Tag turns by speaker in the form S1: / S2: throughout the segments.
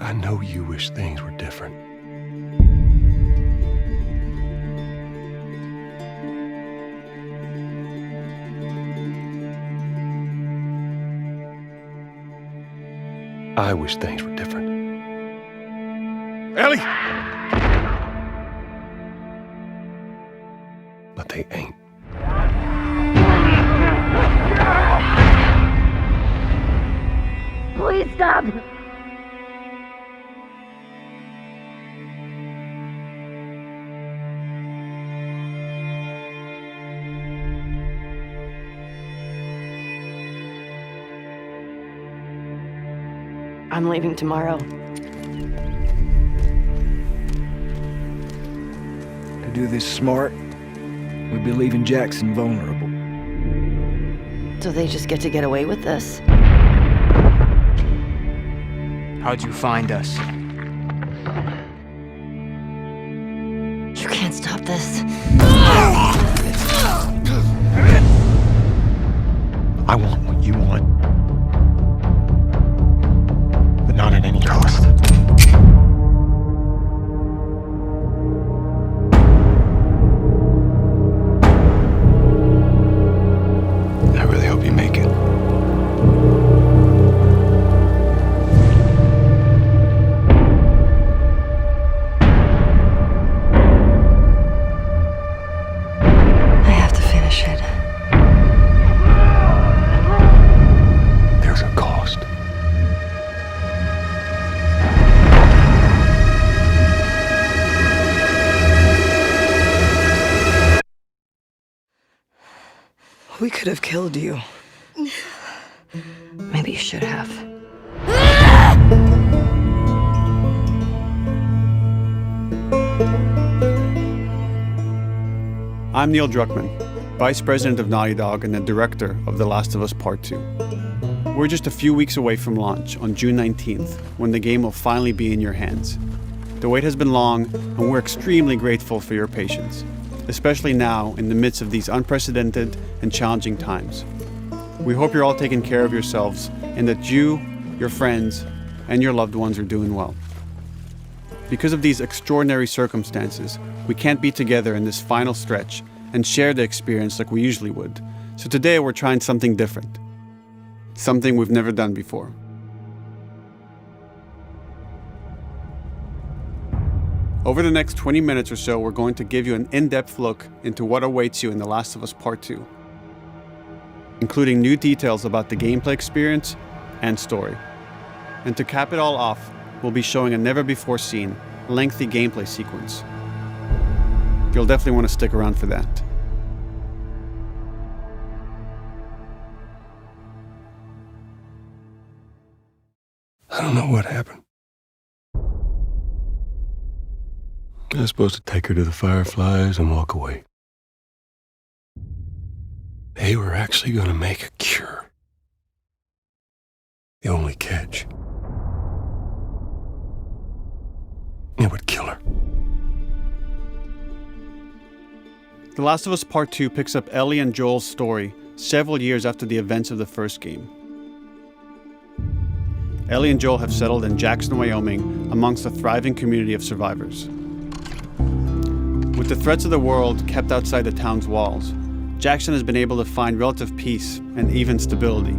S1: I know you wish things were different. I wish things were different. Ellie! But they ain't.
S2: Please stop! I'm leaving tomorrow.
S3: To do this smart, we'd be leaving Jackson vulnerable.
S2: So they just get to get away with this?
S4: How'd you find us?
S2: You can't stop this.
S1: I want what you want. But not at any cost. I really hope you make it.
S2: I have to finish it.
S1: There's a cost.
S3: We could have killed you.
S2: Maybe you should have.
S5: I'm Neil Druckmann, Vice President of Naughty Dog and the Director of The Last of Us Part 2. We're just a few weeks away from launch on June 19th, when the game will finally be in your hands. The wait has been long, and we're extremely grateful for your patience, especially now in the midst of these unprecedented and challenging times. We hope you're all taking care of yourselves and that you, your friends, and your loved ones are doing well. Because of these extraordinary circumstances, we can't be together in this final stretch and share the experience like we usually would. So today we're trying something different. Something we've never done before. Over the next 20 minutes or so, we're going to give you an in-depth look into what awaits you in The Last of Us Part 2, including new details about the gameplay experience and story. And to cap it all off, we'll be showing a never-before-seen, lengthy gameplay sequence. You'll definitely want to stick around for that.
S1: I don't know what happened. I was supposed to take her to the Fireflies and walk away. They were actually going to make a cure. The only catch, it would kill her.
S5: The Last of Us Part 2 picks up Ellie and Joel's story several years after the events of the first game. Ellie and Joel have settled in Jackson, Wyoming, amongst a thriving community of survivors. With the threats of the world kept outside the town's walls, Jackson has been able to find relative peace and even stability.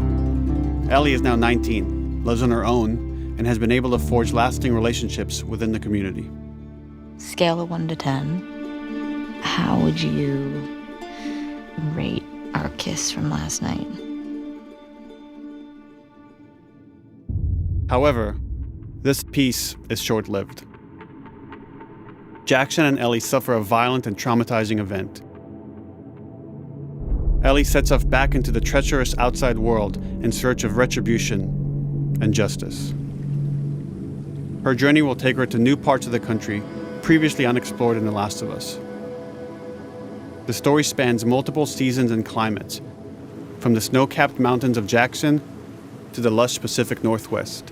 S5: Ellie is now 19, lives on her own, and has been able to forge lasting relationships within the community.
S6: Scale of 1 to 10, how would you rate our kiss from last night?
S5: However, this peace is short-lived. Jackson and Ellie suffer a violent and traumatizing event. Ellie sets off back into the treacherous outside world in search of retribution and justice. Her journey will take her to new parts of the country previously unexplored in The Last of Us. The story spans multiple seasons and climates, from the snow-capped mountains of Jackson to the lush Pacific Northwest.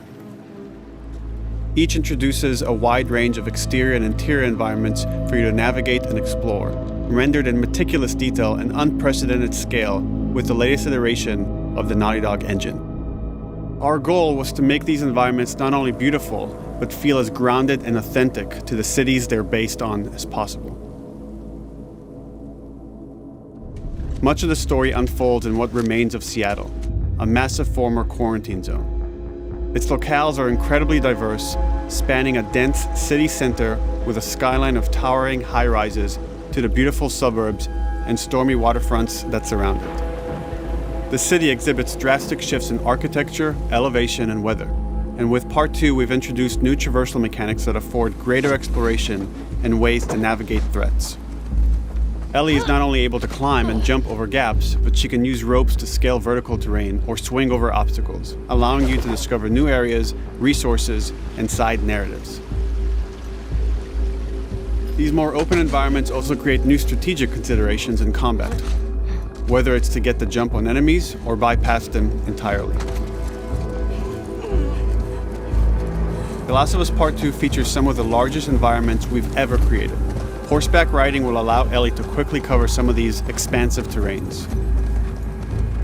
S5: Each introduces a wide range of exterior and interior environments for you to navigate and explore, rendered in meticulous detail and unprecedented scale with the latest iteration of the Naughty Dog engine. Our goal was to make these environments not only beautiful, but feel as grounded and authentic to the cities they're based on as possible. Much of the story unfolds in what remains of Seattle, a massive former quarantine zone. Its locales are incredibly diverse, spanning a dense city center with a skyline of towering high-rises to the beautiful suburbs and stormy waterfronts that surround it. The city exhibits drastic shifts in architecture, elevation, and weather. And with Part 2, we've introduced new traversal mechanics that afford greater exploration and ways to navigate threats. Ellie is not only able to climb and jump over gaps, but she can use ropes to scale vertical terrain or swing over obstacles, allowing you to discover new areas, resources, and side narratives. These more open environments also create new strategic considerations in combat, whether it's to get the jump on enemies or bypass them entirely. The Last of Us Part 2 features some of the largest environments we've ever created. Horseback riding will allow Ellie to quickly cover some of these expansive terrains.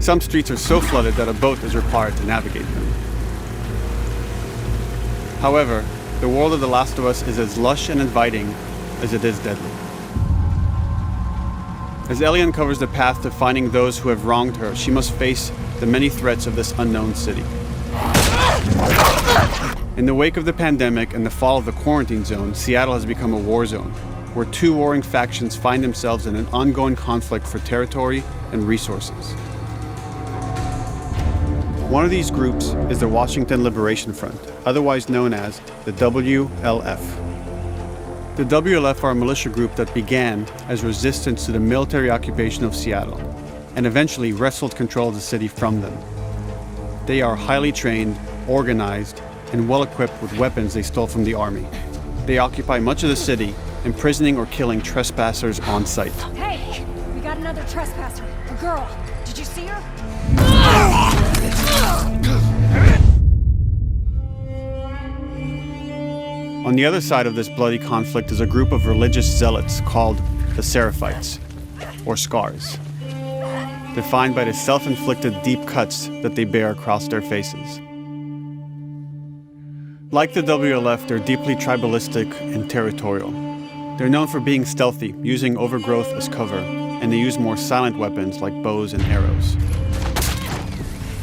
S5: Some streets are so flooded that a boat is required to navigate them. However, the world of The Last of Us is as lush and inviting as it is deadly. As Ellie uncovers the path to finding those who have wronged her, she must face the many threats of this unknown city. In the wake of the pandemic and the fall of the quarantine zone, Seattle has become a war zone, where two warring factions find themselves in an ongoing conflict for territory and resources. One of these groups is the Washington Liberation Front, otherwise known as the WLF. The WLF are a militia group that began as resistance to the military occupation of Seattle and eventually wrestled control of the city from them. They are highly trained, organized, and well-equipped with weapons they stole from the army. They occupy much of the city, imprisoning or killing trespassers on sight.
S7: Hey, we got another trespasser, a girl. Did you see her?
S5: On the other side of this bloody conflict is a group of religious zealots called the Seraphites, or Scars, defined by the self-inflicted deep cuts that they bear across their faces. Like the WLF, they're deeply tribalistic and territorial. They're known for being stealthy, using overgrowth as cover, and they use more silent weapons like bows and arrows.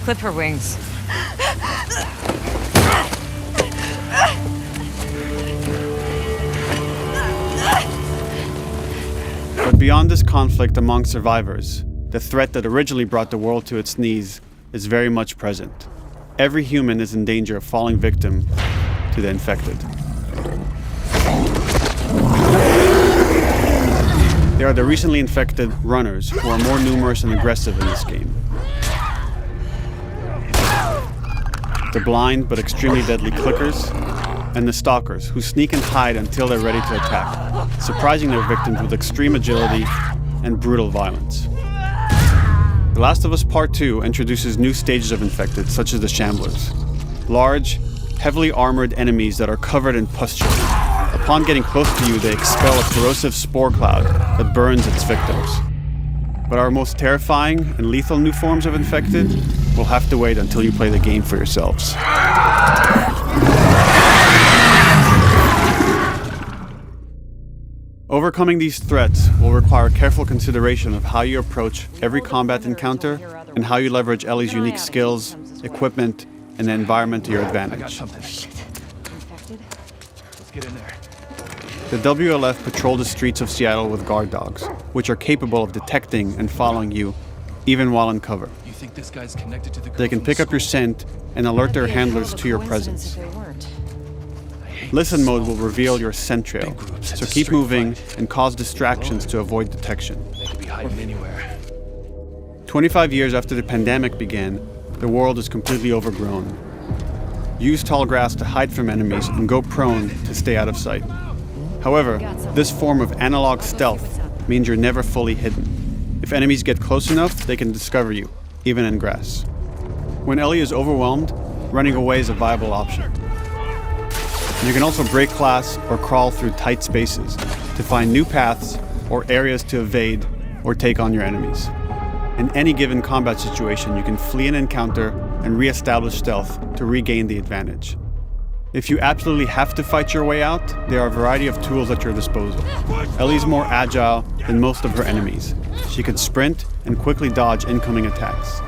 S2: Clip her wings.
S5: But beyond this conflict among survivors, the threat that originally brought the world to its knees is very much present. Every human is in danger of falling victim to the infected. They are the recently infected runners, who are more numerous and aggressive in this game. The blind but extremely deadly clickers, and the stalkers, who sneak and hide until they're ready to attack, surprising their victims with extreme agility and brutal violence. The Last of Us Part 2 introduces new stages of infected, such as the Shamblers. Large, heavily armored enemies that are covered in pustule. Upon getting close to you, they expel a corrosive spore cloud that burns its victims. But our most terrifying and lethal new forms of infected will have to wait until you play the game for yourselves. Overcoming these threats will require careful consideration of how you approach every combat encounter and how you leverage Ellie's unique skills, equipment, and the environment to your advantage.
S3: Let's get in there.
S5: The WLF patrol the streets of Seattle with guard dogs, which are capable of detecting and following you, even while in cover.
S3: You think this guy's connected to the girl
S5: They can
S3: from
S5: pick up
S3: school?
S5: your scent and alert their handlers to your presence. Listen mode will reveal your scent trail, so keep moving and cause distractions to avoid detection.
S3: They could be hiding anywhere.
S5: 25 years after the pandemic began, the world is completely overgrown. Use tall grass to hide from enemies and go prone to stay out of sight. However, this form of analog stealth means you're never fully hidden. If enemies get close enough, they can discover you, even in grass. When Ellie is overwhelmed, running away is a viable option. You can also break glass or crawl through tight spaces to find new paths or areas to evade or take on your enemies. In any given combat situation, you can flee an encounter and re-establish stealth to regain the advantage. If you absolutely have to fight your way out, there are a variety of tools at your disposal. Ellie's more agile than most of her enemies. She can sprint and quickly dodge incoming attacks.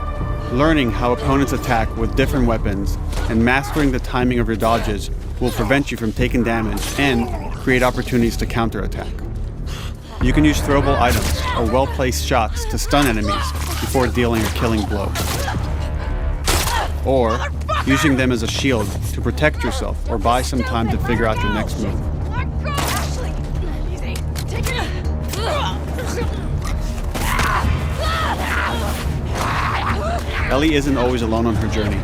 S5: Learning how opponents attack with different weapons and mastering the timing of your dodges will prevent you from taking damage and create opportunities to counterattack. You can use throwable items or well-placed shots to stun enemies before dealing a killing blow. Or using them as a shield to protect yourself or buy some time to figure out your next move. Ellie isn't always alone on her journey.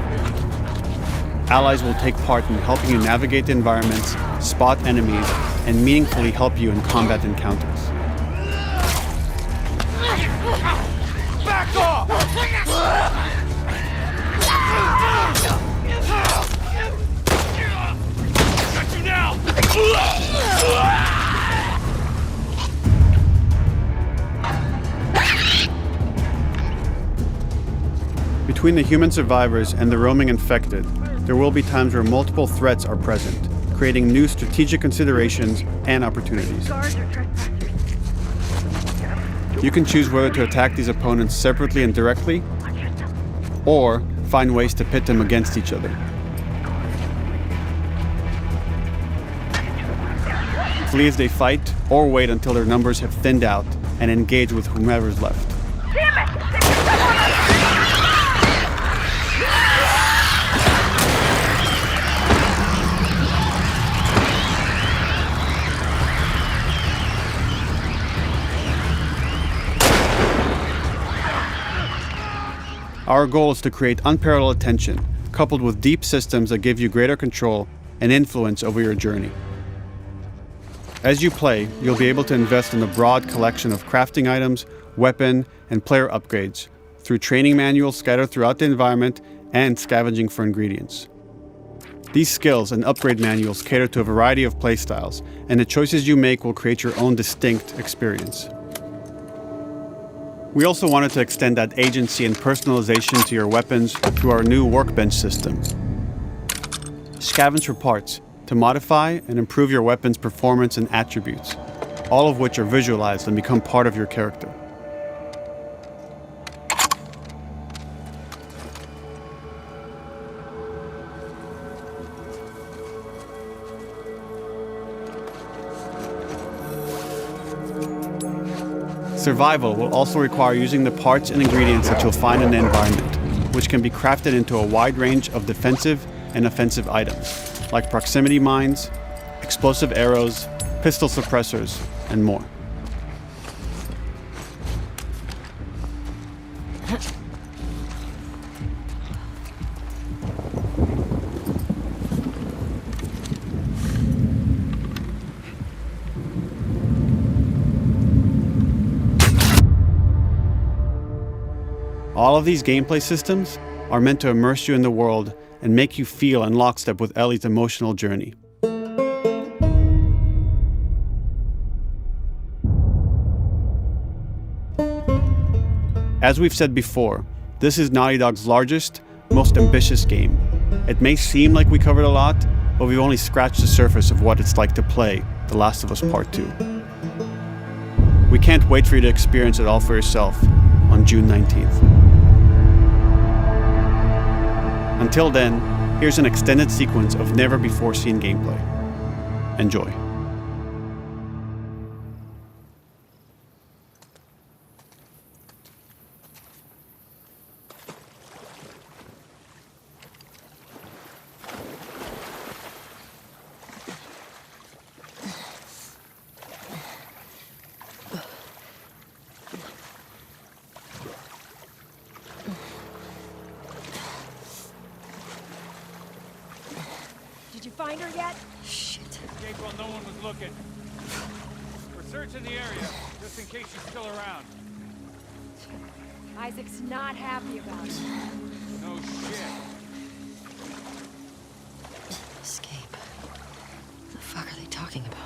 S5: Allies will take part in helping you navigate the environments, spot enemies, and meaningfully help you in combat encounters.
S8: Back off! Got you now!
S5: Between the human survivors and the roaming infected, there will be times where multiple threats are present, creating new strategic considerations and opportunities. You can choose whether to attack these opponents separately and directly, or find ways to pit them against each other. Flee as they fight, or wait until their numbers have thinned out and engage with whomever's left. Our goal is to create unparalleled tension, coupled with deep systems that give you greater control and influence over your journey. As you play, you'll be able to invest in a broad collection of crafting items, weapon, and player upgrades through training manuals scattered throughout the environment and scavenging for ingredients. These skills and upgrade manuals cater to a variety of playstyles, and the choices you make will create your own distinct experience. We also wanted to extend that agency and personalization to your weapons through our new workbench system. Scavenge for parts to modify and improve your weapon's performance and attributes, all of which are visualized and become part of your character. Survival will also require using the parts and ingredients that you'll find in the environment, which can be crafted into a wide range of defensive and offensive items, like proximity mines, explosive arrows, pistol suppressors, and more. All of these gameplay systems are meant to immerse you in the world and make you feel in lockstep with Ellie's emotional journey. As we've said before, this is Naughty Dog's largest, most ambitious game. It may seem like we covered a lot, but we've only scratched the surface of what it's like to play The Last of Us Part 2. We can't wait for you to experience it all for yourself on June 19th. Until then, here's an extended sequence of never-before-seen gameplay. Enjoy.
S7: Did you find her yet?
S2: Shit.
S8: Escape while no one was looking. We're searching the area, just in case she's still around.
S7: Isaac's not happy about it.
S8: No shit.
S2: Escape. What the fuck are they talking about?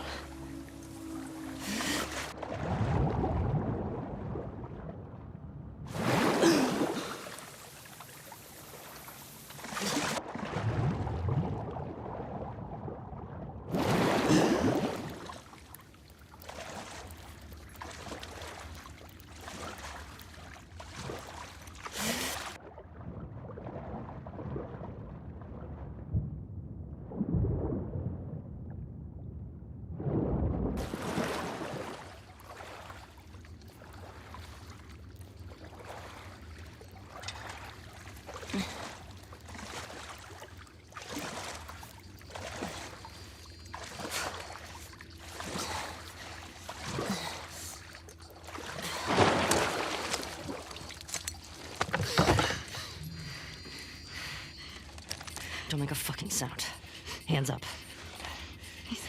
S2: Don't make a fucking sound. Hands up.
S6: Easy.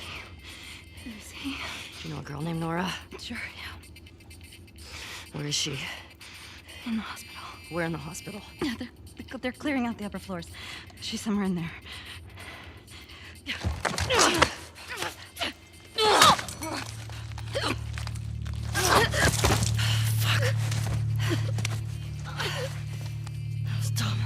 S2: Do you know a girl named Nora?
S6: Sure, yeah.
S2: Where is she?
S6: In the hospital.
S2: Where in the hospital?
S6: Yeah, they're clearing out the upper floors. She's somewhere in there.
S2: That was dumb.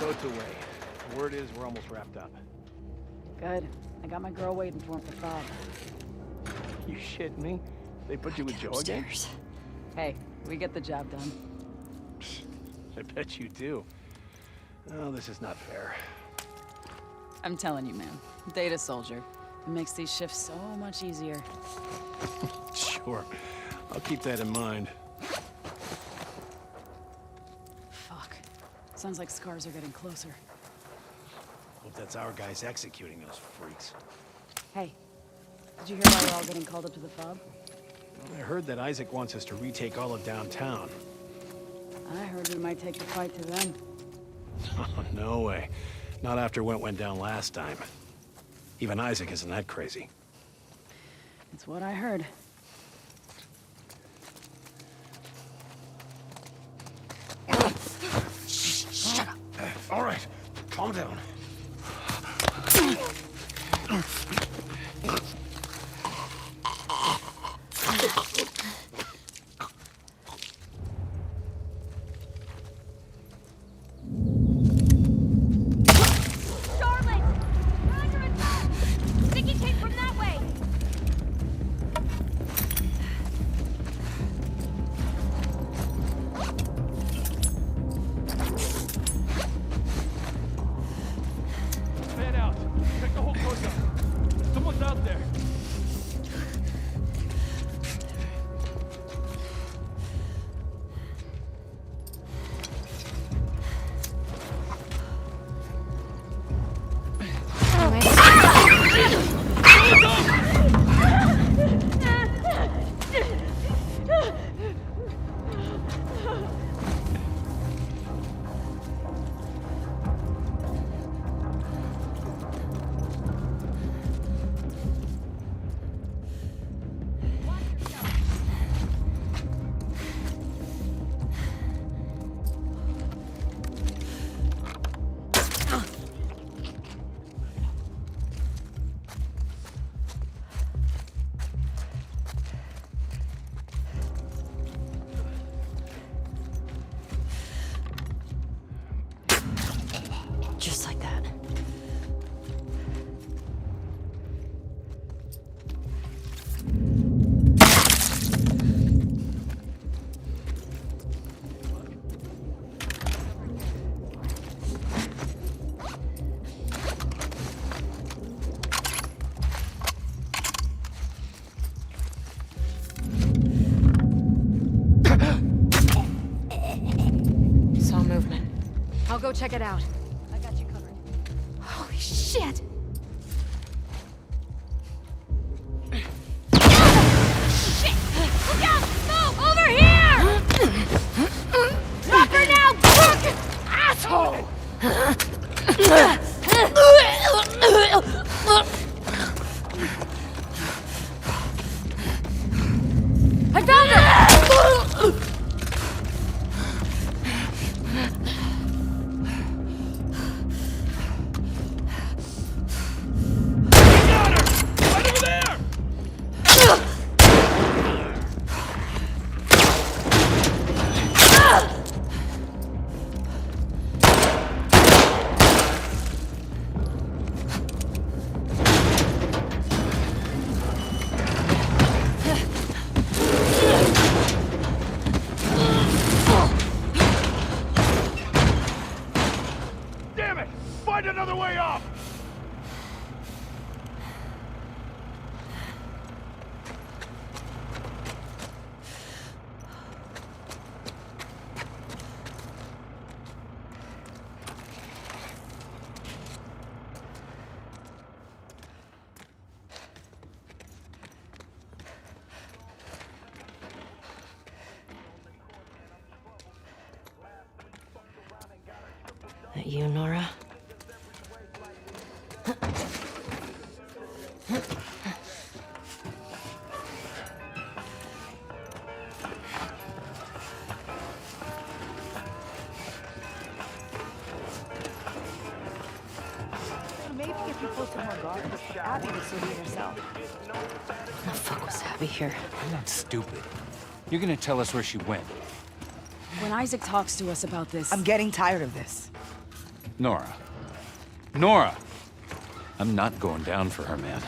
S9: Boat's away. The word is we're almost wrapped up.
S10: Good. I got my girl waiting for him for 5.
S9: You shitting me? They put you with Joe again?
S2: Upstairs.
S10: Hey, we get the job done.
S9: I bet you do. Oh, this is not fair.
S10: I'm telling you, man. Data soldier. It makes these shifts so much easier.
S9: Sure. I'll keep that in mind.
S10: Fuck. Sounds like scars are getting closer.
S9: Hope that's our guys executing those freaks.
S10: Hey, did you hear why we're all getting called up to the fob?
S9: I heard that Isaac wants us to retake all of downtown.
S10: I heard we might take the fight to them.
S9: Oh, no way. Not after what went down last time. Even Isaac isn't that crazy.
S10: It's what I heard.
S2: Shut up.
S9: All right, calm down.
S7: Charlotte! Roger and back! Sticky tape from that way!
S8: Fan out. Check the whole coast out. Someone's out there.
S2: Just like that. Saw movement.
S7: I'll go check it out. I got you covered. Holy shit! Shit! Look out! Move! Over here! Drop her now! Quick! Asshole! I found her!
S2: you, Nora?
S7: Maybe if you posted more guards, Abby would still be herself.
S2: The fuck was Abby here?
S11: I'm not stupid. You're gonna tell us where she went.
S10: When Isaac talks to us about this...
S12: I'm getting tired of this.
S11: Nora. Nora! I'm not going down for her, man.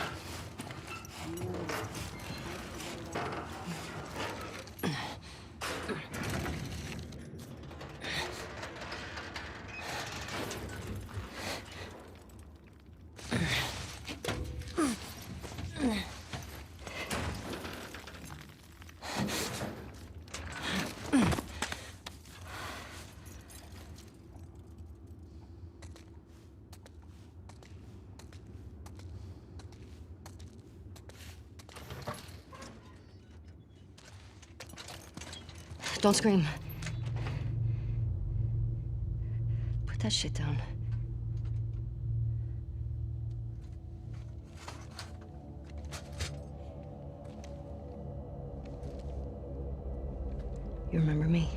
S2: Don't scream. Put that shit down. You remember me?